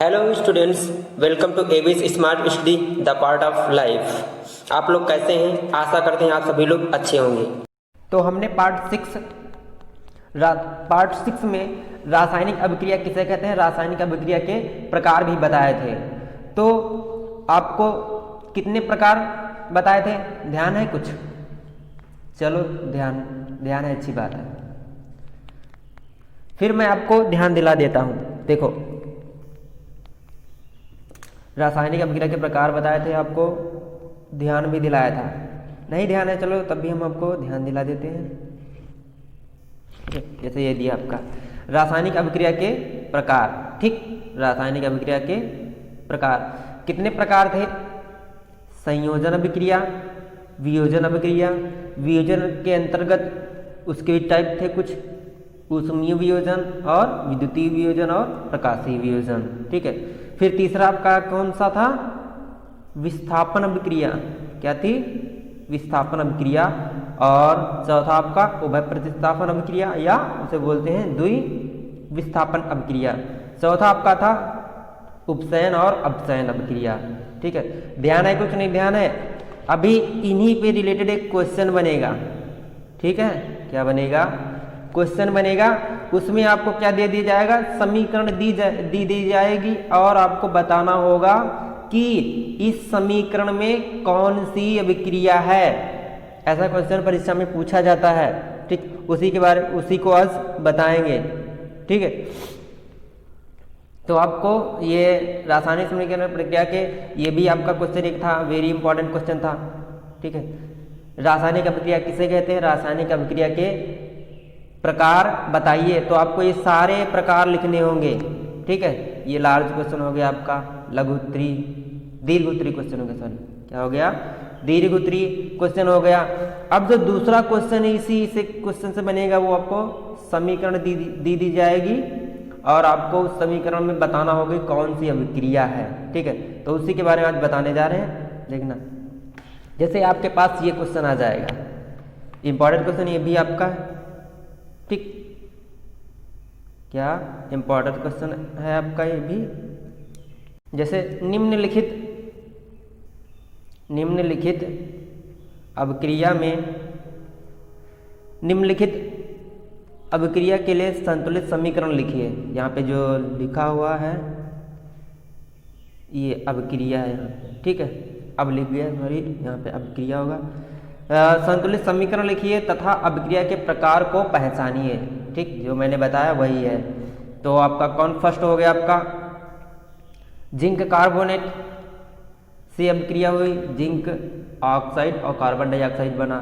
Hello students, welcome to Abby's smart study the part of life. आप लोग कैसे हैं? आशा करते हैं आप सभी लोग अच्छे होंगे। तो हमने पार्ट सिक्स में रासायनिक अभिक्रिया किसे कहते हैं, रासायनिक अभिक्रिया के प्रकार भी बताए थे। तो आपको कितने प्रकार बताए थे, ध्यान है कुछ? चलो ध्यान है, अच्छी बात है। फिर मैं आपको ध्यान दिला देता हूं। देखो, रासायनिक अभिक्रिया के प्रकार बताए थे, आपको ध्यान भी दिलाया था। नहीं ध्यान है, चलो तब भी हम आपको ध्यान दिला देते हैं। जैसे ये दिया आपका रासायनिक अभिक्रिया के प्रकार, ठीक। रासायनिक अभिक्रिया के प्रकार कितने प्रकार थे? संयोजन अभिक्रिया, वियोजन अभिक्रिया, वियोजन के अंतर्गत उसके टाइप थे कुछ, ऊष्मीय वियोजन और विद्युतीय वियोजन और प्रकाशीय वियोजन, ठीक है। फिर तीसरा आपका कौन सा था? विस्थापन अभिक्रिया। क्या थी? विस्थापन अभिक्रिया। और चौथा आपका उभय प्रतिस्थापन अभिक्रिया, या उसे बोलते हैं द्वि विस्थापन अभिक्रिया। चौथा आपका था उपसयन और अपसयन अभिक्रिया, ठीक है। ध्यान है कुछ? नहीं ध्यान है? अभी इन्हीं पे रिलेटेड एक क्वेश्चन बनेगा, ठीक है। क्या बनेगा? क्वेश्चन बनेगा। उसमें आपको क्या दे दिया जाएगा? समीकरण दी जाएगी और आपको बताना होगा कि इस समीकरण में कौन सी अभिक्रिया है। ऐसा क्वेश्चन परीक्षा में पूछा जाता है, ठीक। उसी को आज बताएंगे, ठीक है। तो आपको ये रासायनिक समीकरण प्रक्रिया के ये भी आपका क्वेश्चन एक था, वेरी इंपॉर्टेंट क्वेश्चन था, ठीक है। रासायनिक अभिक्रिया किसे कहते हैं? रासायनिक अभिक्रिया के प्रकार बताइए। तो आपको ये सारे प्रकार लिखने होंगे, ठीक है। ये लार्ज क्वेश्चन हो गया आपका, लघु उत्तरी, दीर्घ उत्तरी क्वेश्चन हो गया, सॉरी क्या हो गया? दीर्घ उत्तरी क्वेश्चन हो गया। अब जो दूसरा क्वेश्चन इसी से क्वेश्चन से बनेगा, वो आपको समीकरण दी जाएगी और आपको उस समीकरण में बताना होगी कौन सी अभिक्रिया है, ठीक है। तो उसी के बारे में आज बताने जा रहे हैं, देखना। जैसे आपके पास ये क्वेश्चन आ जाएगा, इंपॉर्टेंट क्वेश्चन ये भी आपका है, ठीक। क्या इंपॉर्टेंट क्वेश्चन है आपका ये भी? जैसे निम्नलिखित अभिक्रिया में निम्नलिखित अभिक्रिया के लिए संतुलित समीकरण लिखिए। यहाँ पे जो लिखा हुआ है ये अभिक्रिया है यहाँ पे, ठीक है। अब लिख गया, सॉरी, यहाँ पे अभिक्रिया होगा। संतुलित समीकरण लिखिए तथा अभिक्रिया के प्रकार को पहचानिए, ठीक। जो मैंने बताया वही है। तो आपका कौन फर्स्ट हो गया? आपका जिंक कार्बोनेट से अभिक्रिया हुई, जिंक ऑक्साइड और कार्बन डाइऑक्साइड बना।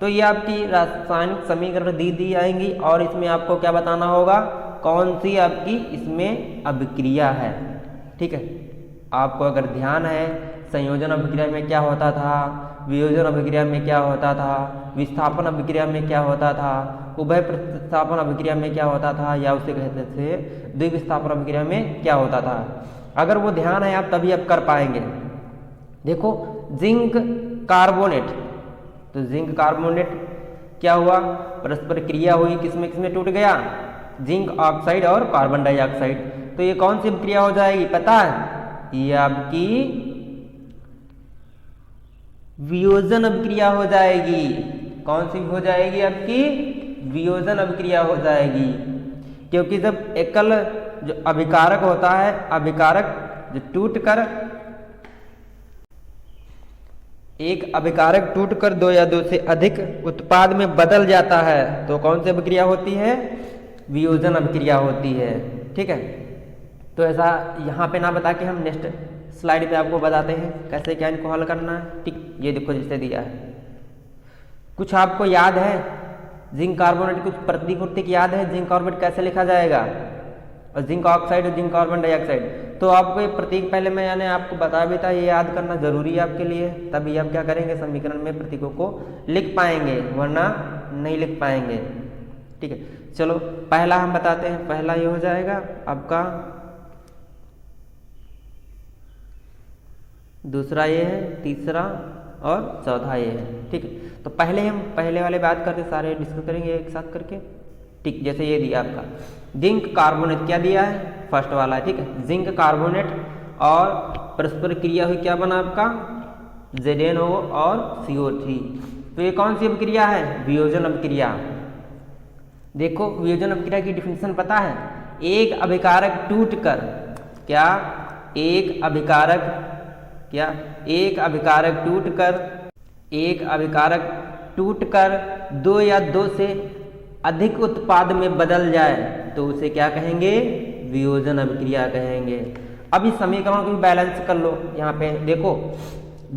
तो ये आपकी रासायनिक समीकरण दी आएंगी और इसमें आपको क्या बताना होगा? कौन सी आपकी इसमें अभिक्रिया है, ठीक है। आपको अगर ध्यान है, संयोजन अभिक्रिया में क्या होता था, वियोजन अभिक्रिया में क्या होता था, विस्थापन अभिक्रिया में क्या होता था, उभय प्रतिस्थापन अभिक्रिया में क्या होता था, या उसे कहते थे द्विविस्थापन अभिक्रिया में क्या होता था। अगर वो ध्यान है आप तभी आप कर पाएंगे। देखो, जिंक कार्बोनेट, तो जिंक कार्बोनेट क्या हुआ? परस्पर क्रिया हुई, किसमें टूट गया? जिंक ऑक्साइड और कार्बन डाइऑक्साइड। तो ये कौन सी अभिक्रिया हो जाएगी पता है? ये आपकी वियोजन अभिक्रिया हो जाएगी। कौन सी हो जाएगी? आपकी वियोजन अभिक्रिया हो जाएगी। क्योंकि जब एकल जो अभिकारक होता है, अभिकारक जो एक अभिकारक टूटकर दो या दो से अधिक उत्पाद में बदल जाता है, तो कौन सी अभिक्रिया होती है? वियोजन अभिक्रिया होती है, ठीक है। तो ऐसा यहाँ पे ना बता के हम नेक्स्ट स्लाइड पे आपको बताते हैं कैसे क्या इनको हल करना है, ठीक। ये देखो जिससे दिया है, कुछ आपको याद है? जिंक कार्बोनेट कुछ प्रतीक याद है? जिंक कार्बोनेट कैसे लिखा जाएगा, और जिंक ऑक्साइड और जिंक कार्बन डाइऑक्साइड। तो आपको ये प्रतीक पहले मैंने आपको बता भी था, ये याद करना जरूरी है आपके लिए, तभी आप क्या करेंगे? समीकरण में प्रतीकों को लिख पाएंगे, वरना नहीं लिख पाएंगे, ठीक है। चलो पहला हम बताते हैं। पहला ये हो जाएगा आपका, दूसरा ये है, तीसरा और चौथा ये है, ठीक है। तो पहले हम पहले वाले बात करते, सारे डिस्कस करेंगे एक साथ करके। ठीक, जैसे ये दिया आपका जिंक कार्बोनेट, क्या दिया है, फर्स्ट वाला है, ठीक है, जिंक कार्बोनेट और परस्पर क्रिया हुई, क्या बना आपका ZnO और CO3। तो ये कौन सी अभिक्रिया है, वियोजन अभिक्रिया। देखो वियोजन अभिक्रिया की डिफिनेशन पता है, एक अभिकारक टूटकर, क्या एक अभिकारक, क्या एक अभिकारक टूटकर दो या दो से अधिक उत्पाद में बदल जाए तो उसे क्या कहेंगे, वियोजन अभिक्रिया कहेंगे। अब इस समीकरण को भी बैलेंस कर लो। यहाँ पे देखो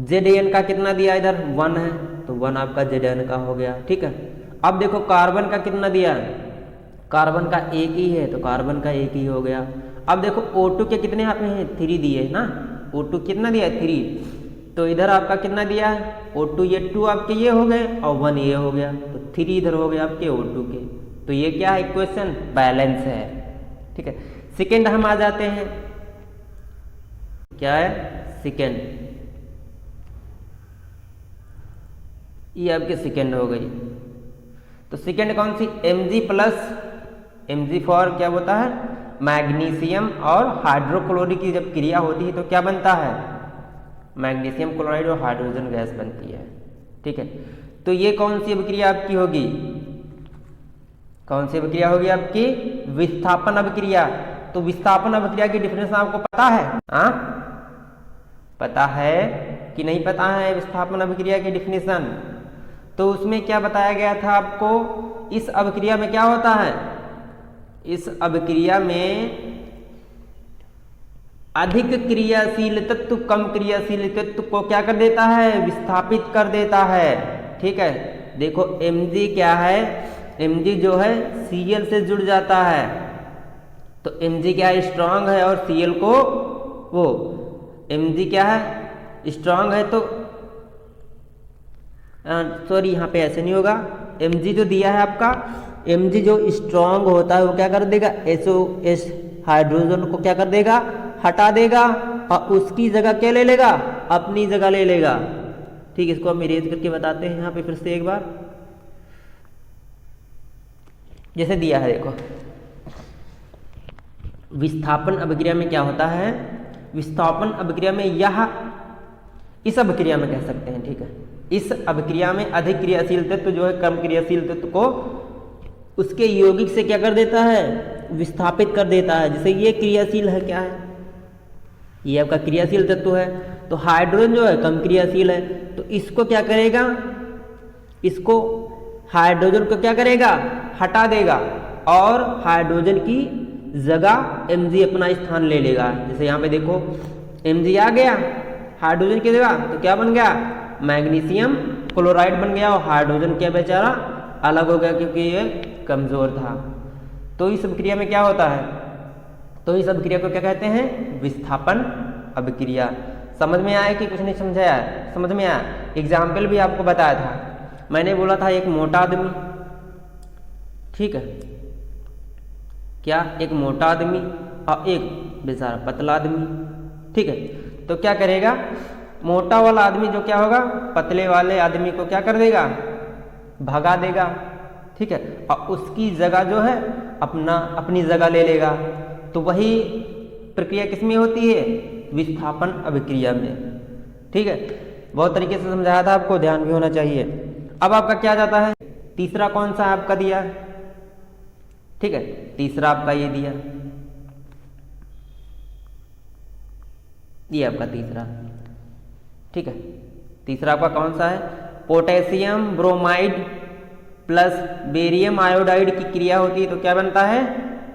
Zn का कितना दिया, इधर 1 है तो 1 आपका Zn का हो गया, ठीक है। अब देखो कार्बन का कितना दिया है, कार्बन का एक ही है तो कार्बन का एक ही हो गया। अब देखो O2 के कितने यहाँ पे हैं, 3 दिए है ना, O2 कितना दिया है, 3, तो इधर आपका कितना दिया है, O2, ये 2 आपके ये हो गए और 1 ये हो गया, तो 3 इधर हो गया आपके O2 के। तो ये क्या है, इक्वेशन बैलेंस है, ठीक है। सेकेंड हम आ जाते हैं, क्या है सेकेंड, ये आपके सेकेंड हो गई। तो सेकेंड कौन सी, Mg फॉर क्या होता है, मैग्नीशियम और हाइड्रोक्लोरिक की जब क्रिया होती है तो क्या बनता है, मैग्नीशियम क्लोराइड और हाइड्रोजन गैस बनती है, ठीक है। तो ये कौन सी अभिक्रिया आपकी होगी, कौन सी अभिक्रिया होगी आपकी, विस्थापन अभिक्रिया। तो विस्थापन अभिक्रिया की डिफिनेशन आपको पता है, हाँ पता है कि नहीं पता है विस्थापन अभिक्रिया की डिफिनेशन। तो उसमें क्या बताया गया था आपको, इस अभिक्रिया में क्या होता है, इस अभिक्रिया में अधिक क्रियाशील तत्व कम क्रियाशील तत्व को क्या कर देता है, विस्थापित कर देता है, ठीक है। देखो Mg क्या है, Mg जो है Cl से जुड़ जाता है, तो Mg क्या है, स्ट्रांग है और Cl को वो Mg क्या है, स्ट्रांग है तो सॉरी यहाँ पे ऐसे नहीं होगा, Mg जो दिया है आपका, Mg जो स्ट्रांग होता है वो क्या कर देगा, SOS हाइड्रोजन को क्या कर देगा, हटा देगा और उसकी जगह क्या ले लेगा, अपनी जगह ले लेगा, ठीक। इसको हम इरेज करके बताते हैं यहाँ पे फिर से एक बार, जैसे दिया है देखो, विस्थापन अभिक्रिया में क्या होता है, विस्थापन अभिक्रिया में यह, इस अभिक्रिया में कह सकते हैं, ठीक है, इस अभिक्रिया में अधिक क्रियाशील तत्व जो है कम क्रियाशील तत्व को उसके यौगिक से क्या कर देता है, विस्थापित कर देता है। जैसे ये क्रियाशील है, क्या है, ये आपका क्रियाशील तत्व है, तो हाइड्रोजन जो है कम क्रियाशील है, तो इसको क्या करेगा, इसको हाइड्रोजन को क्या करेगा, हटा देगा और हाइड्रोजन की जगह Mg अपना स्थान ले लेगा। जैसे यहाँ पे देखो Mg आ गया हाइड्रोजन की जगह, तो क्या बन गया, मैग्नीशियम क्लोराइड बन गया और हाइड्रोजन क्या बेचारा अलग हो गया क्योंकि ये कमजोर था। तो इस अभिक्रिया में क्या होता है, तो इस अभिक्रिया को क्या कहते हैं, विस्थापन अभिक्रिया। समझ में आया कि कुछ नहीं समझाया, समझ में आया। एग्जाम्पल भी आपको बताया था, मैंने बोला था एक मोटा आदमी, ठीक है, क्या एक मोटा आदमी और एक बेचारा पतला आदमी, ठीक है। तो क्या करेगा, मोटा वाला आदमी जो क्या होगा, पतले वाले आदमी को क्या कर देगा, भगा देगा, ठीक है, और उसकी जगह जो है अपनी जगह ले लेगा। तो वही प्रक्रिया किसमें होती है, विस्थापन अभिक्रिया में, ठीक है। बहुत तरीके से समझाया था आपको, ध्यान भी होना चाहिए। अब आपका क्या जाता है, तीसरा कौन सा आपका दिया, ठीक है, तीसरा आपका ये दिया, ये आपका तीसरा, ठीक है। तीसरा आपका कौन सा है, potassium bromide plus barium iodide की क्रिया होती है तो क्या बनता है,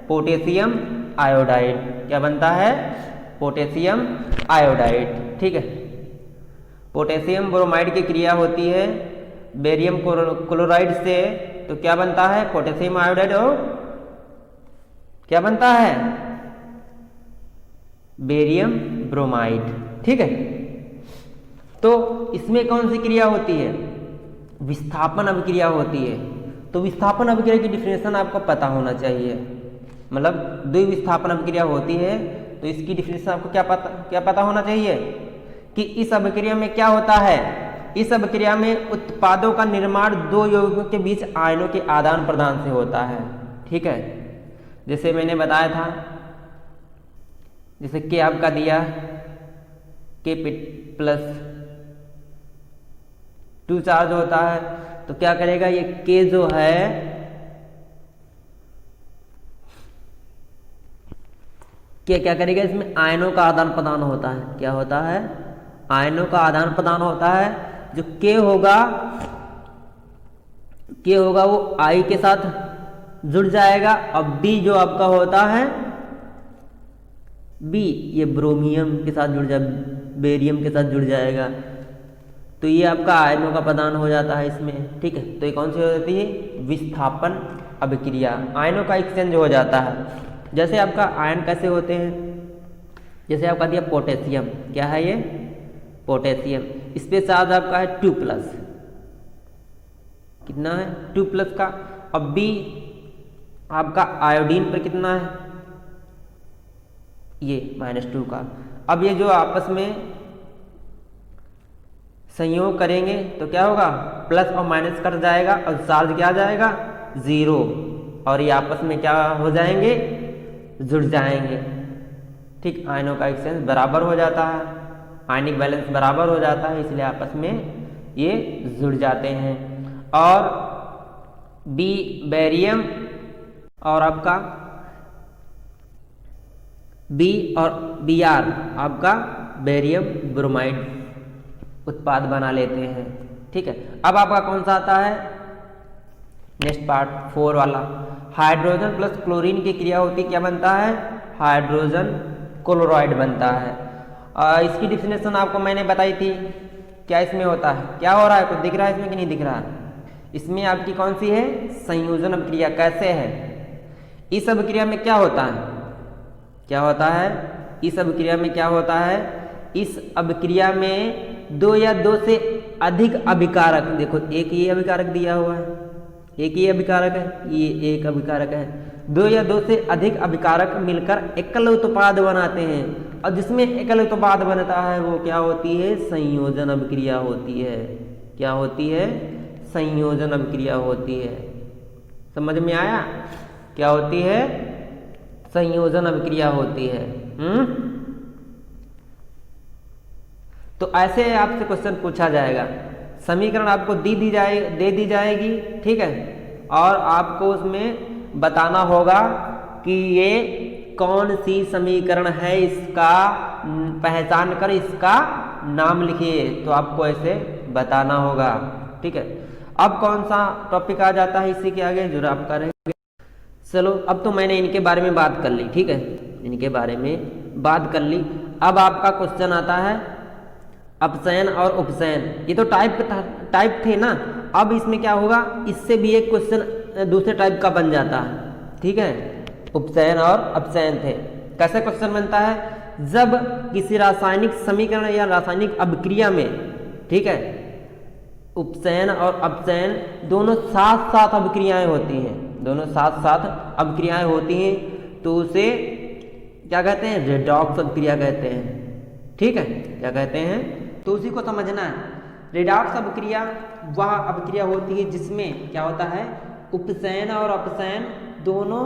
पोटेशियम आयोडाइड, क्या बनता है, पोटेशियम आयोडाइड, ठीक है। पोटेशियम ब्रोमाइड की क्रिया होती है बेरियम क्लोराइड से, तो क्या बनता है, पोटेशियम आयोडाइड और क्या बनता है, बेरियम ब्रोमाइड, ठीक है। तो इसमें कौन सी क्रिया होती है, विस्थापन अभिक्रिया होती है। तो विस्थापन अभिक्रिया की डिफिनेशन आपको पता होना चाहिए, मतलब द्विविस्थापन अभिक्रिया होती है तो इसकी डिफिनेशन आपको क्या पता होना चाहिए कि इस अभिक्रिया में क्या होता है, इस अभिक्रिया में उत्पादों का निर्माण दो यौगिकों के बीच आयनों के आदान प्रदान से होता है, ठीक है। जैसे मैंने बताया था, जैसे के आपका दिया के प्लस 2 चार्ज होता है, तो क्या करेगा ये के जो है के क्या करेगा, इसमें आयनों का आदान प्रदान होता है। क्या होता है? आयनों का आदान प्रदान होता है। जो के होगा वो आई के साथ जुड़ जाएगा। अब बी जो आपका होता है बी, ये ब्रोमियम के साथ जुड़ जाए, बेरियम के साथ जुड़ जाएगा। तो ये आपका आयनों का प्रदान हो जाता है इसमें। ठीक है, तो ये कौन सी हो जाती है? विस्थापन अभिक्रिया। आयनों का एक्सचेंज हो जाता है। जैसे आपका आयन कैसे होते हैं, जैसे आपका दिया पोटेशियम, क्या है ये? पोटेशियम। इस पे चार्ज आपका है 2+, कितना है? 2+ का। अब बी आपका आयोडीन पर कितना है? ये -2 का। अब ये जो आपस में संयोग करेंगे तो क्या होगा? प्लस और माइनस कट जाएगा और चार्ज क्या आ जाएगा? 0। और ये आपस में क्या हो जाएंगे? जुड़ जाएंगे। ठीक, आयनों का एक्सचेंज बराबर हो जाता है, आयनिक बैलेंस बराबर हो जाता है, इसलिए आपस में ये जुड़ जाते हैं। और बी बेरियम और आपका बी और Br आपका बेरियम ब्रोमाइड उत्पाद बना लेते हैं। ठीक है, अब आपका कौन सा आता है? नेक्स्ट पार्ट 4 वाला। हाइड्रोजन प्लस क्लोरीन की क्रिया होती, क्या बनता है? हाइड्रोजन क्लोराइड बनता है। इसकी डिफिनेशन आपको मैंने बताई थी। क्या इसमें होता है? क्या हो रहा है? कुछ दिख रहा है इसमें कि नहीं दिख रहा है? इसमें आपकी कौन सी है? संयोजन अभिक्रिया। कैसे है? इस अभिक्रिया में क्या होता है? क्या होता है? इस अभिक्रिया में क्या होता है? इस अभिक्रिया में 2 या 2 से अधिक अभिकारक, देखो एक ही अभिकारक दिया हुआ है, एक ही अभिकारक है, ये एक अभिकारक है। 2 या 2 से अधिक अभिकारक मिलकर एकल उत्पाद बनाते हैं, और जिसमें एकल उत्पाद बनता है वो क्या होती है? संयोजन अभिक्रिया होती है। क्या होती है? संयोजन अभिक्रिया होती है। समझ में आया? क्या होती है? संयोजन अभिक्रिया होती है। तो ऐसे आपसे क्वेश्चन पूछा जाएगा, समीकरण आपको दे दी जाएगी, ठीक है, और आपको उसमें बताना होगा कि ये कौन सी समीकरण है, इसका पहचान कर इसका नाम लिखिए। तो आपको ऐसे बताना होगा। ठीक है, अब कौन सा टॉपिक आ जाता है इसी के आगे जो आप करेंगे। चलो, अब तो मैंने इनके बारे में बात कर ली। ठीक है, इनके बारे में बात कर ली। अब आपका क्वेश्चन आता है अपचयन और उपचयन। ये तो टाइप थे ना, अब इसमें क्या होगा? इससे भी एक क्वेश्चन दूसरे टाइप का बन जाता है। ठीक है, उपचयन और अपचयन थे। कैसे क्वेश्चन बनता है? जब किसी रासायनिक समीकरण या रासायनिक अभिक्रिया में, ठीक है, उपचयन और अपचयन दोनों साथ साथ अभिक्रियाएं होती हैं, दोनों साथ साथ अभिक्रियाएं होती हैं, तो उसे क्या कहते हैं? रेडॉक्स अभिक्रिया कहते हैं। ठीक है, क्या कहते हैं? तो उसी को समझना है। रेडॉक्स अभिक्रिया वह अभिक्रिया होती है जिसमें क्या होता है? उपचयन और अपचयन दोनों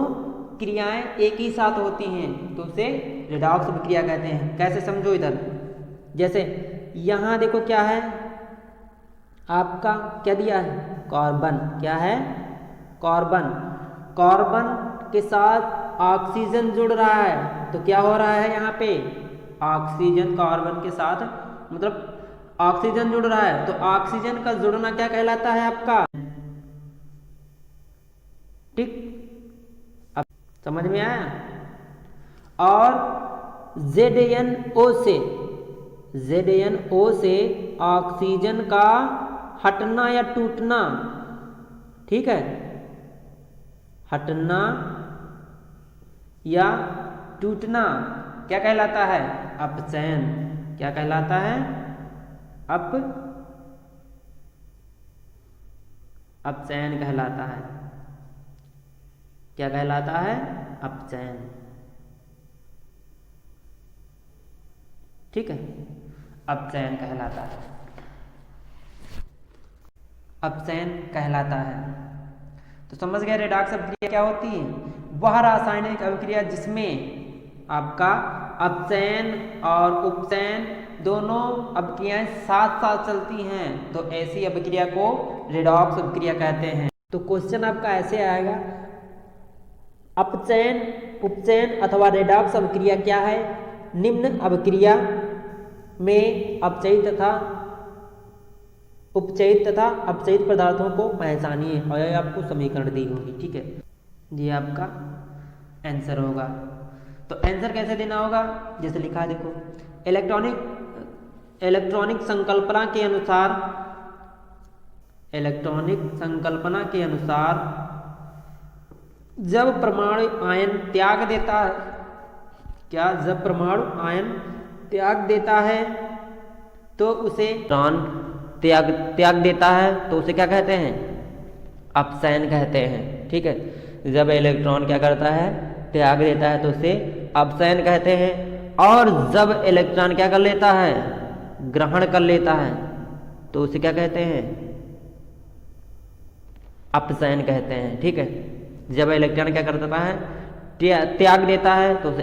क्रियाएं एक ही साथ होती हैं, तो उसे रेडॉक्स अभिक्रिया कहते हैं। कैसे समझो इधर, जैसे यहां देखो क्या है आपका, क्या दिया है? कार्बन। क्या है? कार्बन। कार्बन के साथ ऑक्सीजन जुड़ रहा है, तो क्या हो रहा है यहाँ पे? ऑक्सीजन कार्बन के साथ, मतलब ऑक्सीजन जुड़ रहा है, तो ऑक्सीजन का जुड़ना क्या कहलाता है आपका? ठीक, अब समझ में आया? और ZnO से ऑक्सीजन का हटना या टूटना, ठीक है, हटना या टूटना क्या कहलाता है? अपचयन। क्या कहलाता है? अपचयन कहलाता है। क्या कहलाता है? अपचयन। ठीक है, अपचयन कहलाता है, अपचयन कहलाता है। तो समझ गए रेडॉक्स अभिक्रिया क्या होती है? वह रासायनिक अभिक्रिया जिसमें आपका अपचयन और उपचयन दोनों अभिक्रियाएं साथ साथ चलती हैं, तो ऐसी अभिक्रिया को रेडॉक्स अभिक्रिया कहते हैं। तो क्वेश्चन आपका ऐसे आएगा, अपचयन, उपचयन अथवा रेडॉक्स अभिक्रिया क्या है? निम्न अभिक्रिया में अपचयित तथा उपचयित तथा अपचयित पदार्थों को पहचानिए, और यह आपको समीकरण दी होगी। ठीक है, ये आपका आंसर होगा। तो आंसर कैसे देना होगा? जैसे लिखा है देखो, इलेक्ट्रॉनिक संकल्पना के अनुसार जब परमाणु आयन त्याग देता है, क्या जब परमाणु आयन त्याग देता है तो उसे त्याग देता है तो उसे क्या कहते हैं? अपचयन कहते हैं। ठीक है, जब इलेक्ट्रॉन क्या करता है? त्याग देता है तो उसे अपचयन कहते हैं। और जब इलेक्ट्रॉन क्या कर लेता है? ग्रहण कर लेता है तो उसे क्या कहते हैं? अपचयन कहते हैं। ठीक है, जब इलेक्ट्रॉन क्या कर देता है? त्याग देता है तो उसे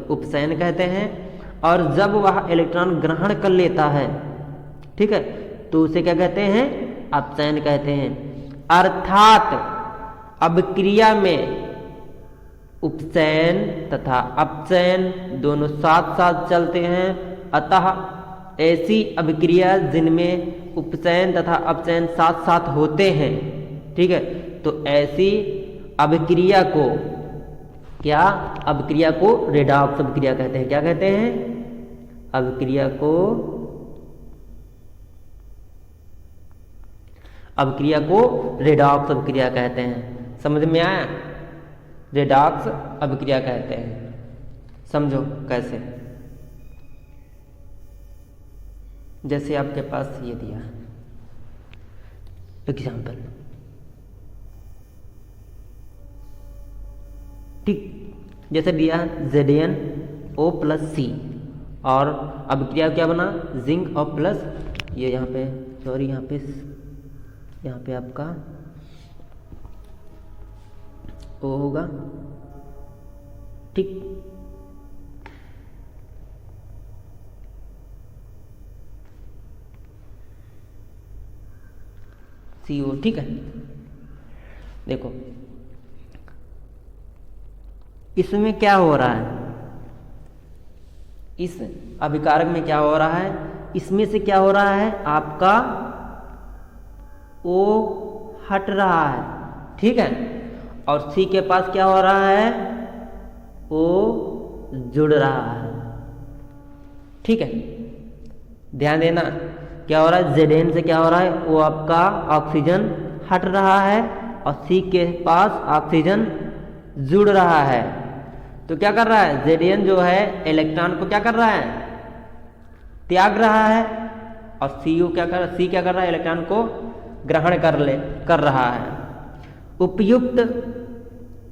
उपचयन कहते हैं। और जब वह इलेक्ट्रॉन ग्रहण कर लेता है, ठीक है, तो उसे क्या कहते हैं? अपचयन कहते हैं। अर्थात अभिक्रिया में उपचयन तथा अपचयन दोनों साथ साथ चलते हैं। अतः ऐसी अभिक्रिया जिनमें उपचयन तथा अपचयन साथ साथ होते हैं, ठीक है, तो ऐसी अभिक्रिया को क्या? अभिक्रिया को रेडॉक्स अभिक्रिया कहते हैं। क्या कहते हैं? अभिक्रिया को रेडॉक्स अभिक्रिया कहते हैं। समझ में आया? रेडॉक्स अभिक्रिया कहते हैं। समझो कैसे। जैसे आपके पास ये दिया एग्जाम्पल, ठीक, जैसे दिया ZnO+C, और अभिक्रिया क्या बना? जिंक और प्लस ये यहाँ पे आपका O होगा। ठीक, CO। ठीक है, देखो इसमें क्या हो रहा है? इस अभिकारक में क्या हो रहा है? इसमें से क्या हो रहा है? आपका O हट रहा है, ठीक है, और C के पास क्या हो रहा है? O जुड़ रहा है। ठीक है, ध्यान देना क्या हो रहा है? Zn से क्या हो रहा है? वो आपका ऑक्सीजन हट रहा है और C के पास ऑक्सीजन जुड़ रहा है। तो क्या कर रहा है? Zn जो है इलेक्ट्रॉन को क्या कर रहा है? त्याग रहा है, और C क्या कर रहा है? इलेक्ट्रॉन को ग्रहण कर रहा है।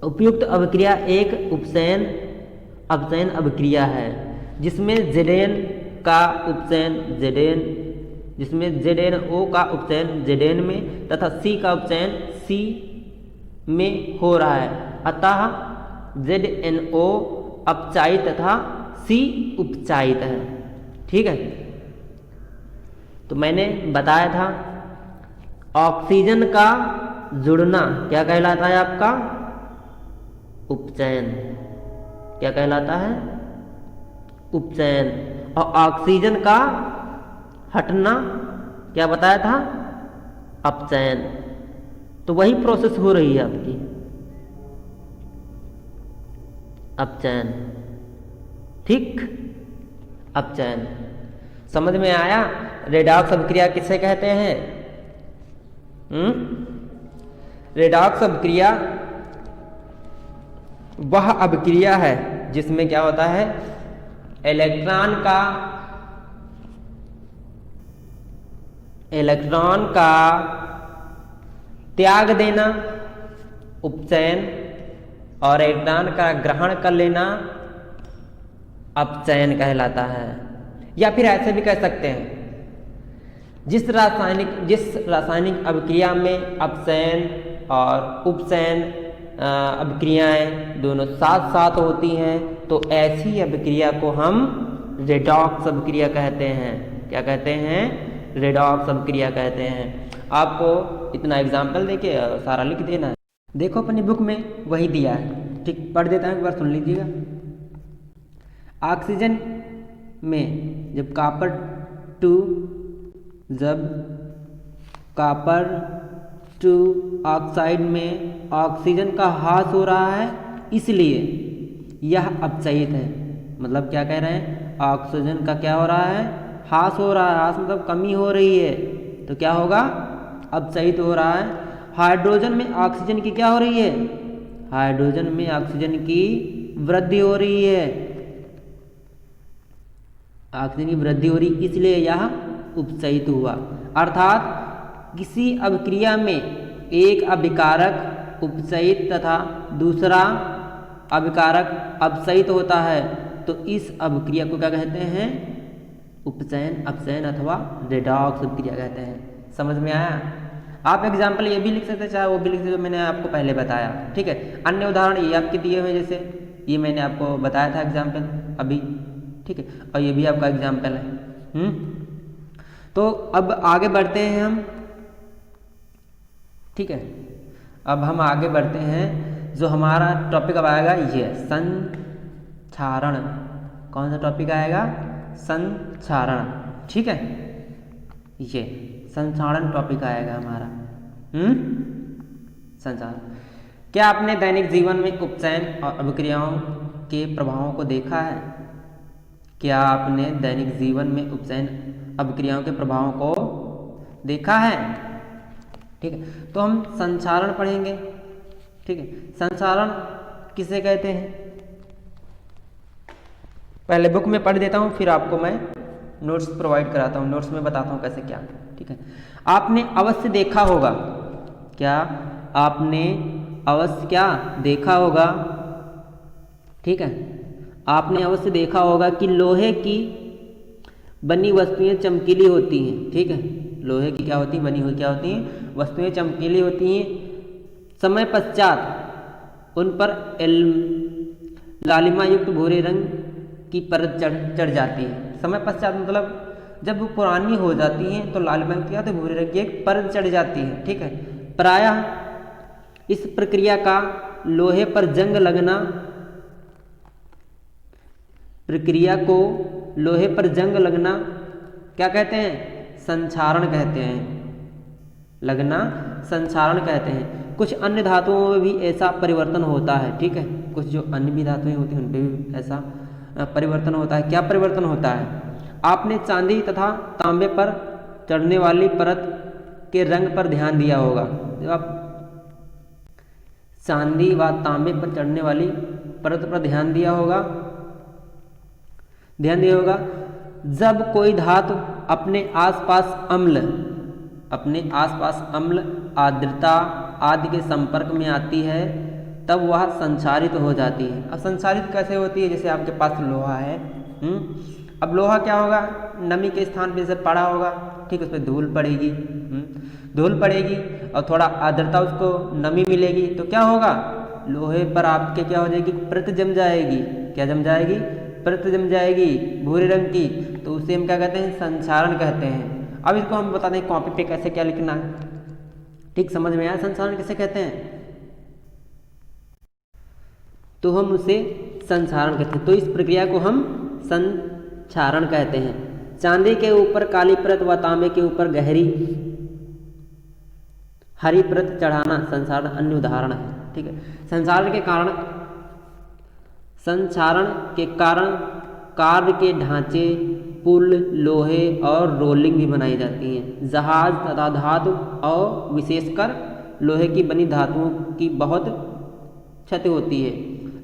उपयुक्त अभिक्रिया एक अपचयन अभिक्रिया है जिसमें ZnO का उपचयन Zn में तथा C का उपचयन C में हो रहा है। अतः ZnO अपचायित तथा C उपचायित है। ठीक है, तो मैंने बताया था ऑक्सीजन का जुड़ना क्या कहलाता है? आपका उपचयन। क्या कहलाता है? उपचयन। और ऑक्सीजन का हटना क्या बताया था? अपचयन। तो वही प्रोसेस हो रही है आपकी, अपचयन। ठीक, अपचयन। समझ में आया? रेडॉक्स अभिक्रिया किसे कहते हैं? रेडॉक्स अभिक्रिया वह अभिक्रिया है जिसमें क्या होता है? इलेक्ट्रॉन का त्याग देना उपचयन, और इलेक्ट्रॉन का ग्रहण कर लेना अपचयन कहलाता है। या फिर ऐसे भी कह सकते हैं, जिस रासायनिक अभिक्रिया में अपचयन और उपचयन अभिक्रियाएं दोनों साथ साथ होती हैं, तो ऐसी अभिक्रिया को हम रेडॉक्स अभिक्रिया कहते हैं। क्या कहते हैं? रेडॉक्स अभिक्रिया कहते हैं। आपको इतना एग्जाम्पल देके सारा लिख देना है। देखो अपनी बुक में वही दिया है, ठीक, पढ़ देता हूँ, एक बार सुन लीजिएगा। ऑक्सीजन में जब कॉपर टू ऑक्साइड में ऑक्सीजन का ह्रास हो रहा है, इसलिए यह अपचयित है। मतलब क्या कह रहे हैं? ऑक्सीजन का क्या हो रहा है? ह्रास हो रहा है। ह्रास मतलब कमी हो रही है, तो क्या होगा? अपचयित हो रहा है। हाइड्रोजन में ऑक्सीजन की क्या हो रही है? हाइड्रोजन में ऑक्सीजन की वृद्धि हो रही है। ऑक्सीजन की वृद्धि हो रही, इसलिए यह उपचयित हुआ। अर्थात किसी अभिक्रिया में एक अभिकारक उपचयित तथा दूसरा अभिकारक अपचयित होता है, तो इस अभिक्रिया को क्या कहते हैं? उपचयन, अपचयन अथवा रेडॉक्स अभिक्रिया कहते हैं। समझ में आया? आप एग्जाम्पल ये भी लिख सकते हैं, चाहे वो भी लिख सकते, जो मैंने आपको पहले बताया। ठीक है, अन्य उदाहरण ये आपके दिए हुए, जैसे ये मैंने आपको बताया था एग्जाम्पल अभी, ठीक है, और ये भी आपका एग्जाम्पल है। तो अब आगे बढ़ते हैं हम, ठीक है। अब हम आगे बढ़ते हैं, जो हमारा टॉपिक अब आएगा ये संक्षारण। कौन सा टॉपिक आएगा? संक्षारण, ठीक है, ये संक्षारण टॉपिक आएगा हमारा। संक्षारण। क्या आपने दैनिक जीवन में उपचयन और अभिक्रियाओं के प्रभावों को देखा है? क्या आपने दैनिक जीवन में उपचयन अभिक्रियाओं के प्रभावों को देखा है? ठीक है, तो हम संक्षारण पढ़ेंगे। ठीक है, संक्षारण किसे कहते हैं? पहले बुक में पढ़ देता हूँ, फिर आपको मैं नोट्स प्रोवाइड कराता हूँ, नोट्स में बताता हूँ कैसे क्या। ठीक है, आपने अवश्य देखा होगा। क्या आपने अवश्य क्या देखा होगा? ठीक है, आपने अवश्य देखा होगा कि लोहे की बनी वस्तुएं चमकीली होती हैं। ठीक है, लोहे की क्या होती है? बनी हुई क्या होती हैं? वस्तुएं चमकीली होती हैं। समय पश्चात उन पर लालिमा युक्त भूरे रंग की परत चढ़ जाती है। समय पश्चात मतलब जब वो पुरानी हो जाती हैं तो लालिमा युक्त क्या होती है? भूरे रंग की एक परत चढ़ जाती है। ठीक है, प्रायः इस प्रक्रिया का लोहे पर जंग लगना, प्रक्रिया को लोहे पर जंग लगना क्या कहते हैं? संक्षारण कहते हैं। लगना संक्षारण कहते हैं। कुछ अन्य धातुओं में भी ऐसा परिवर्तन होता है। ठीक है, कुछ जो अन्य भी धातुएं होती हैं उन पर भी ऐसा परिवर्तन होता है। क्या परिवर्तन होता है? आपने चांदी तथा तांबे पर चढ़ने वाली परत के रंग पर ध्यान दिया होगा। जब आप चांदी व तांबे पर चढ़ने वाली परत पर ध्यान दिया होगा, जब कोई धातु अपने आसपास अम्ल, आर्द्रता आदि के संपर्क में आती है, तब वह संक्षारित हो जाती है। अब संक्षारित कैसे होती है? जैसे आपके पास लोहा है, अब लोहा क्या होगा? नमी के स्थान पे जैसे पड़ा होगा, ठीक, उस पर धूल पड़ेगी, और थोड़ा आर्द्रता, उसको नमी मिलेगी, तो क्या होगा? लोहे पर आपके क्या हो जाएगी? परत जम जाएगी। क्या जम जाएगी? परत जम जाएगी भूरे रंग की, तो उसे हम क्या कहते हैं? संक्षारण कहते हैं। अब इसको हम बता दें कॉपी पे कैसे क्या लिखना है। ठीक, समझ में आया संक्षारण किसे कहते हैं? तो हम उसे संक्षारण कहते हैं। तो इस प्रक्रिया को हम संक्षारण कहते हैं। चांदी के ऊपर काली परत व तांबे के ऊपर गहरी हरी परत चढ़ाना संक्षारण अन्य उदाहरण है। ठीक है, संक्षारण के कारण कार्य के ढांचे, पुल, लोहे और रोलिंग भी बनाई जाती हैं। जहाज तथा धातु और विशेषकर लोहे की बनी धातुओं की बहुत क्षति होती है।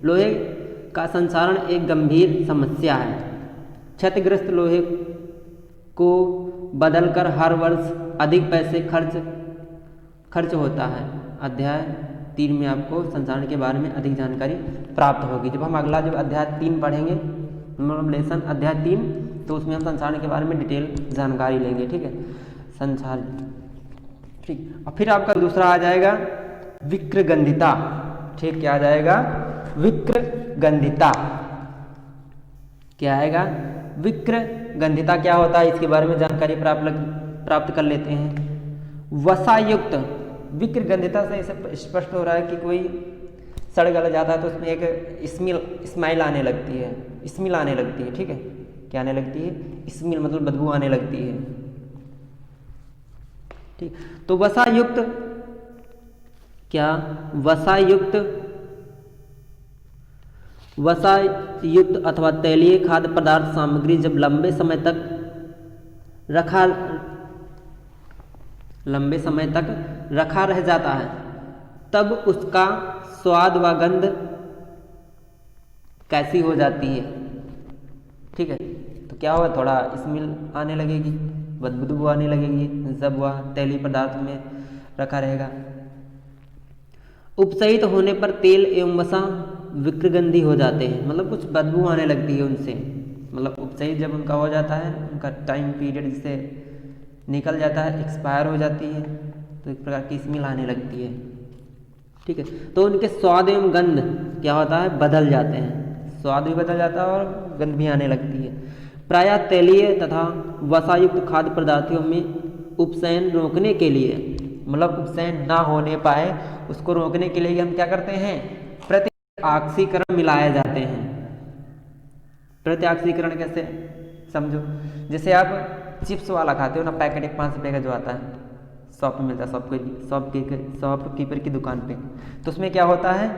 लोहे का संक्षारण एक गंभीर समस्या है। क्षतिग्रस्त लोहे को बदलकर हर वर्ष अधिक पैसे खर्च होता है। अध्याय 3 में आपको संक्षारण के बारे में अधिक जानकारी प्राप्त होगी। जब हम अगला जब अध्याय 3 पढ़ेंगे, लेसन अध्याय 3, तो उसमें हम संक्षारण के बारे में डिटेल जानकारी लेंगे। ठीक है, संक्षारण। ठीक, और फिर आपका दूसरा आ जाएगा विक्रगंधिता। ठीक, क्या आ जाएगा? विक्रगंधिता। क्या आएगा? विक्रगंधिता क्या होता है, इसके बारे में जानकारी प्राप्त कर लेते हैं। वसायुक्त, विक्रगंधिता से ऐसे स्पष्ट हो रहा है कि कोई सड़ गल जाता है तो उसमें एक स्माइल आने लगती है, स्मेल आने लगती है। ठीक है, क्या आने लगती है? स्मेल, मतलब बदबू आने लगती है। ठीक, तो वसायुक्त क्या? वसायुक्त अथवा तैलीय खाद्य पदार्थ सामग्री जब लंबे समय तक रखा रह जाता है तब उसका स्वाद व गंध कैसी हो जाती है? ठीक है, तो क्या होगा? थोड़ा स्मेल आने लगेगी, बदबू आने लगेगी जब वह तैलीय पदार्थ में रखा रहेगा। उपसहित होने पर तेल एवं वसा विक्रगंधी हो जाते हैं, मतलब कुछ बदबू आने लगती है उनसे, मतलब उपसहित जब उनका हो जाता है, उनका टाइम पीरियड जिससे निकल जाता है, एक्सपायर हो जाती है, तो एक प्रकार की स्मेल आने लगती है। ठीक है, तो उनके स्वाद एवं गंध क्या होता है? बदल जाते हैं, स्वाद भी बदल जाता है और गंध भी आने लगती है। प्रायः तैलीय तथा वसायुक्त खाद्य पदार्थों में उपसयन रोकने के लिए, मतलब उपसयन ना होने पाए उसको रोकने के लिए हम क्या करते हैं? प्रत्यऑक्सीकरण मिलाए जाते हैं। प्रत्यऑक्सीकरण कैसे? समझो, जैसे आप चिप्स वाला खाते हो ना, पैकेट 5 रुपये का जो आता है, शॉप में मिलता है, शॉपकीपर की दुकान पे, तो उसमें क्या होता है?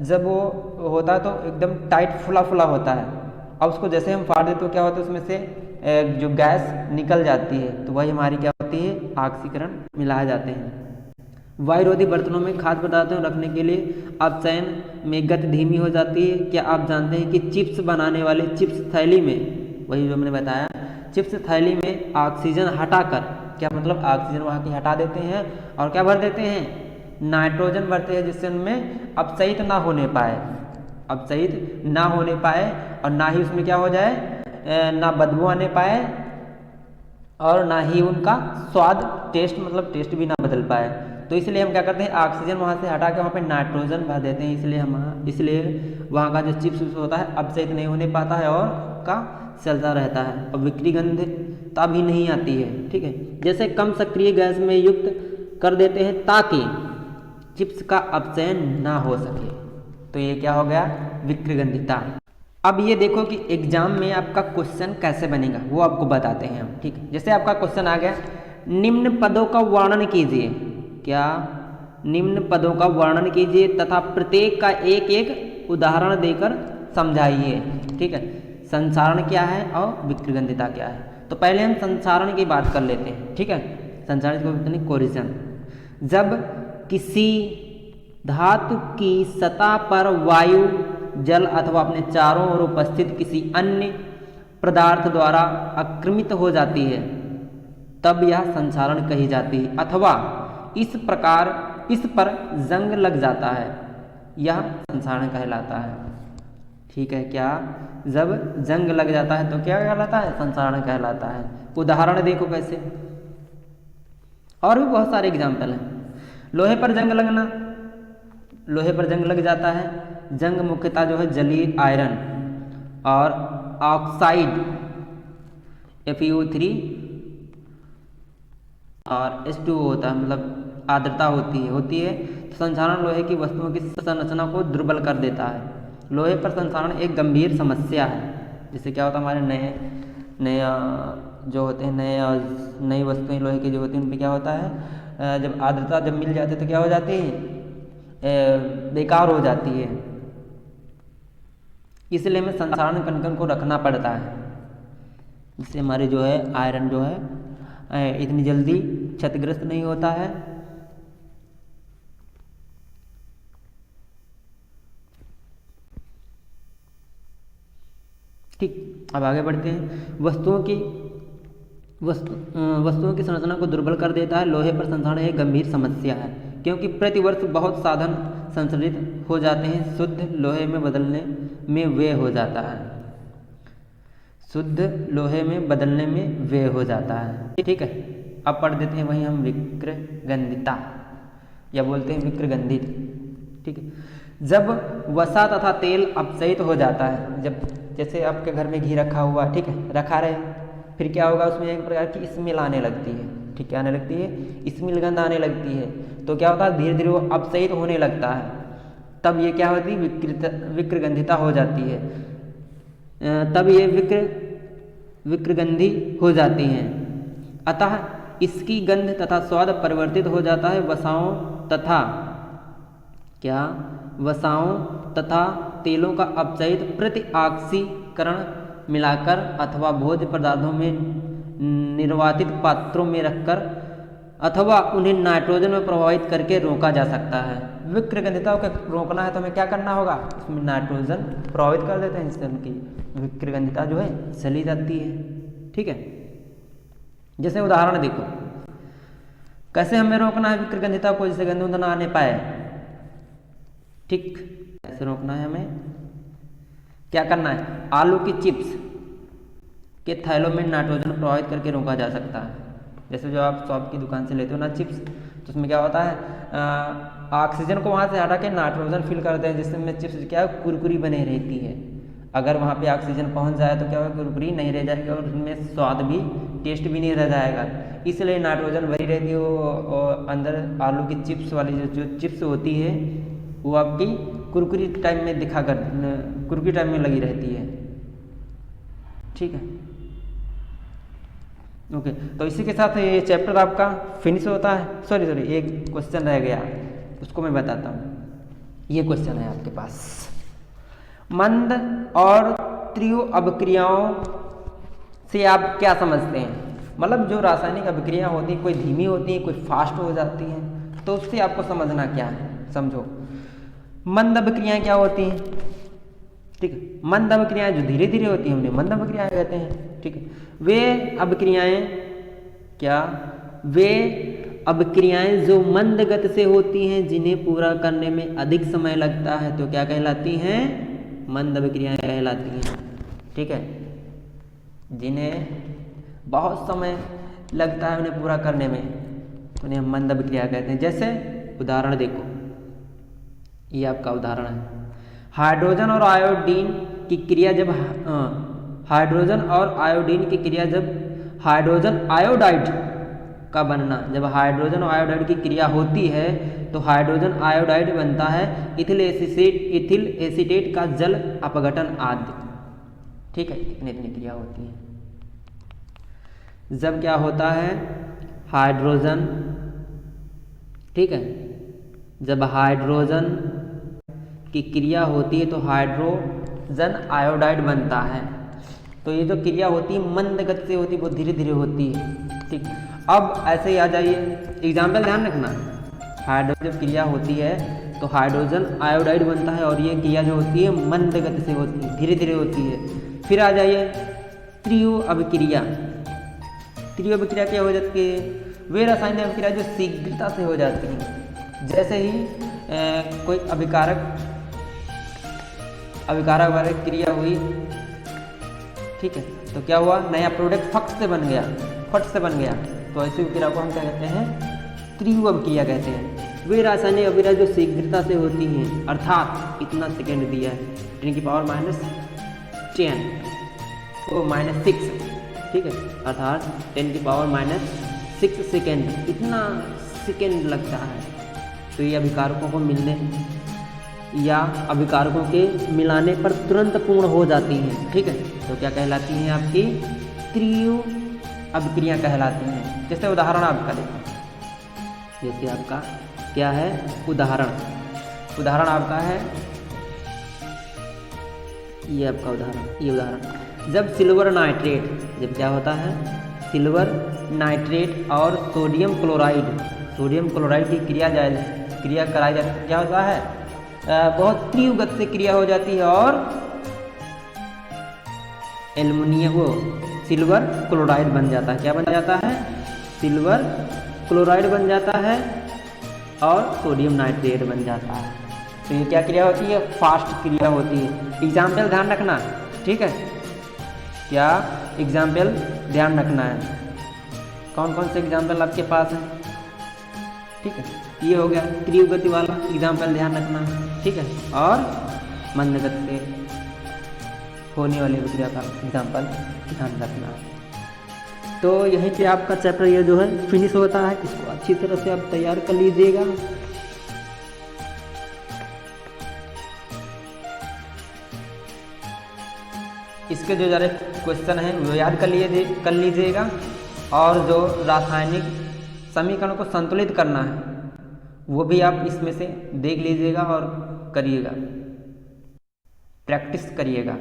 जब वो होता है तो एकदम टाइट फुला फुला होता है, अब उसको जैसे हम फाड़ देते तो क्या होता है? उसमें से जो गैस निकल जाती है, तो वही हमारी क्या होती है? ऑक्सीकरण मिलाए जाते हैं। वायुरोधी बर्तनों में खाद्य पदार्थों रखने के लिए अपचयन में गति धीमी हो जाती है। क्या आप जानते हैं कि चिप्स बनाने वाले चिप्स थैली में, वही जो मैंने बताया, चिप्स थैली में ऑक्सीजन हटाकर, क्या मतलब? ऑक्सीजन वहाँ की हटा देते हैं और क्या भर देते हैं? नाइट्रोजन भरते हैं, जिससे उनमें अपचयित ना होने पाए और ना ही उसमें क्या हो जाए? ना बदबू आने पाए और ना ही उनका स्वाद, टेस्ट, मतलब टेस्ट भी ना बदल पाए। तो इसलिए हम क्या करते हैं? ऑक्सीजन वहाँ से हटा के वहाँ पे नाइट्रोजन भर देते हैं, इसलिए वहाँ का जो चिप्स होता है अपचयित नहीं होने पाता है और का चलता रहता है और विक्रगंधता भी नहीं आती है। ठीक है, जैसे कम सक्रिय गैस में युक्त कर देते हैं ताकि चिप्स का अपचयन ना हो सके, तो ये क्या हो गया? विक्रगंधिता। अब ये देखो कि एग्जाम में आपका क्वेश्चन कैसे बनेगा वो आपको बताते हैं हम। ठीक है, जैसे आपका क्वेश्चन आ गया, निम्न पदों का वर्णन कीजिए। क्या? निम्न पदों का वर्णन कीजिए तथा प्रत्येक का एक एक उदाहरण देकर समझाइए। ठीक है, संसारण क्या है और विक्रगंधिता क्या है? तो पहले हम संसारण की बात कर लेते हैं। ठीक है, संसारण को बोलते हैं कोरिजन। जब किसी धातु की सतह पर वायु, जल अथवा अपने चारों ओर उपस्थित किसी अन्य पदार्थ द्वारा आक्रमित हो जाती है तब यह संसारण कही जाती है, अथवा इस पर जंग लग जाता है, यह संसारण कहलाता है। ठीक है, क्या? जब जंग लग जाता है तो क्या कहलाता है? संसारण कहलाता है। उदाहरण देखो कैसे, और भी बहुत सारे एग्जाम्पल हैं। लोहे पर जंग लगना, लोहे पर जंग लग जाता है। जंग मुख्यतः जो है जलीय आयरन और ऑक्साइड FeO3 और H2O होता है, मतलब आर्द्रता होती है। तो संसारण लोहे की वस्तुओं की संरचना को दुर्बल कर देता है। लोहे पर संसारण एक गंभीर समस्या है। जिससे क्या होता है? हमारे नए जो होते हैं, नई वस्तुएं लोहे की जो होती हैं उन पर क्या होता है? जब आर्द्रता जब मिल जाती है तो क्या हो जाती है? बेकार हो जाती है। इसलिए हमें संसारण कण को रखना पड़ता है, जिससे हमारे जो है आयरन जो है इतनी जल्दी क्षतिग्रस्त नहीं होता है। ठीक, अब आगे बढ़ते हैं। वस्तुओं की संरचना को दुर्बल कर देता है। लोहे पर संसारण एक गंभीर समस्या है क्योंकि प्रतिवर्ष बहुत साधन संशोधित हो जाते हैं। शुद्ध लोहे में बदलने में व्यय हो जाता है। शुद्ध लोहे में बदलने में व्यय हो जाता है। ठीक है, अब पढ़ देते हैं वहीं हम विक्रगंधिता। या बोलते हैं विक्रगंधित। ठीक है, जब वसा तथा तेल अपचयित हो जाता है, जब जैसे आपके घर में घी रखा हुआ, ठीक है, रखा रहे, फिर क्या होगा, उसमें एक प्रकार की स्मेल आने लगती है। ठीक है, आने लगती है, स्मेल गंध आने लगती है, तो क्या होता है, धीरे धीरे वो अपचयित होने लगता है, तब ये क्या होती है, विक्रगंधिता हो जाती है, तब ये विक्रगंधी हो जाती हैं। अतः इसकी गंध तथा स्वाद परिवर्तित हो जाता है वसाओं तथा तेलों का अपचयित प्रतिऑक्सीकरण मिलाकर अथवा भोज्य पदार्थों में निर्वातित पात्रों में रखकर अथवा उन्हें नाइट्रोजन में प्रभावित करके रोका जा सकता है। विक्रगंधिता को रोकना है तो हमें क्या करना होगा, उसमें नाइट्रोजन प्रभावित कर देते हैं, जिससे उनकी विक्रगंधिता जो है चली जाती है। ठीक है, जैसे उदाहरण देखो, कैसे हमें रोकना है विक्रगंधिता को, जिससे गंध ना आने पाए। ठीक, कैसे रोकना है, हमें क्या करना है, आलू की चिप्स के थैलों में नाइट्रोजन प्रभावित करके रोका जा सकता है। जैसे जो आप शॉप की दुकान से लेते हो ना चिप्स, तो उसमें क्या होता है, ऑक्सीजन को वहाँ से हटा के नाइट्रोजन फिल करते हैं, जिससे में चिप्स क्या है, कुरकुरी बने रहती है। अगर वहाँ पे ऑक्सीजन पहुँच जाए तो क्या होगा, कुरकुरी नहीं रह जाएगी और उसमें स्वाद भी, टेस्ट भी नहीं रह जाएगा। इसलिए नाइट्रोजन भरी रहती है और अंदर आलू की चिप्स वाली जो चिप्स होती है वो आपकी कुरकुरी टाइप में कुरकुरी टाइप में लगी रहती है। ठीक है, ओके, तो इसी के साथ ये चैप्टर आपका फिनिश होता है। सॉरी एक क्वेश्चन रह गया, उसको मैं बताता हूँ। ये क्वेश्चन है आपके पास, मंद और तीव्र अभिक्रियाओं से आप क्या समझते हैं? मतलब जो रासायनिक अभिक्रिया होती है, कोई धीमी होती है, कोई फास्ट हो जाती है, तो उससे आपको समझना क्या है, समझो। मंद अभिक्रियाएं क्या होती हैं? ठीक है, मंद अभिक्रियाएं जो धीरे धीरे होती हैं, उन्हें मंद अभिक्रियाएं कहते हैं। ठीक है, वे अभिक्रियाएं जो मंद गति से होती हैं, जिन्हें पूरा करने में अधिक समय लगता है, तो क्या कहलाती हैं? मंद अभिक्रियाएं कहलाती हैं। ठीक है, जिन्हें बहुत समय लगता है उन्हें पूरा करने में, तो उन्हें मंद अभिक्रिया कहते हैं। जैसे उदाहरण देखो, ये आपका उदाहरण है, हाइड्रोजन और आयोडीन की क्रिया जब हाइड्रोजन आयोडाइड का बनना, जब हाइड्रोजन और आयोडाइड की क्रिया होती है तो हाइड्रोजन आयोडाइड बनता है, इथिल एसीटेट का जल अपघटन आदि। ठीक है, इतनी क्रिया होती है। जब क्या होता है, हाइड्रोजन, ठीक है, जब हाइड्रोजन की क्रिया होती है तो हाइड्रोजन आयोडाइड बनता है। तो ये जो क्रिया होती है मंद गति से होती है, वो धीरे धीरे होती है। ठीक, अब ऐसे ही आ जाइए, एग्जाम्पल ध्यान रखना, हाइड्रोजन जब क्रिया होती है तो हाइड्रोजन आयोडाइड बनता है, और ये क्रिया जो होती है मंद गति से होती है, धीरे धीरे होती है। फिर आ जाइए तीव्र अभिक्रिया। तीव्र अभिक्रिया क्या हो जाती है? वे रासायनिक अभिक्रिया जो शीघ्रता से हो जाती है। जैसे ही कोई अभिकारक वाली क्रिया हुई, ठीक है, तो क्या हुआ, नया प्रोडक्ट फट से बन गया, तो ऐसी अभिक्रिया को हम क्या कहते हैं? तीव्र अभिक्रिया कहते हैं। वे रासायनिक अभिक्रिया जो शीघ्रता से होती हैं, अर्थात इतना सेकेंड दिया है, 10 की पावर -10 तो -6, ठीक है, अर्थात 10 की पावर -6 सेकेंड, इतना सेकेंड लगता है। तो ये अभिकारकों को मिलने या अभिकारकों के मिलाने पर तुरंत पूर्ण हो जाती हैं। ठीक है, तो क्या कहलाती हैं? आपकी तीव्र अभिक्रिया कहलाती हैं। जैसे उदाहरण आपका देखो, जैसे आपका क्या है, उदाहरण आपका है, ये आपका उदाहरण, जब सिल्वर नाइट्रेट, जब क्या होता है, सिल्वर नाइट्रेट और सोडियम क्लोराइड की क्रिया कराई जाती है, क्या होता है, बहुत तीव्र गति से क्रिया हो जाती है और सिल्वर क्लोराइड बन जाता है। क्या बन जाता है? सिल्वर क्लोराइड बन जाता है और सोडियम नाइट्रेट बन जाता है। तो ये क्या क्रिया होती है? फास्ट क्रिया होती है। एग्जाम्पल ध्यान रखना, ठीक है, क्या एग्जाम्पल ध्यान रखना है, कौन कौन से एग्जाम्पल आपके पास हैं? ठीक है, ये हो गया तीव्र गति वाला एग्जाम्पल, ध्यान रखना, ठीक है। और मंद गति से होने वाली अभिक्रिया का एग्जाम्पल ध्यान रखना। तो यहीं पे आपका चैप्टर ये जो है फिनिश होता है। इसको अच्छी तरह से आप तैयार कर लीजिएगा। इसके जो सारे क्वेश्चन हैं वो याद कर लीजिएगा, और जो रासायनिक समीकरण को संतुलित करना है वो भी आप इसमें से देख लीजिएगा और करिएगा, प्रैक्टिस करिएगा।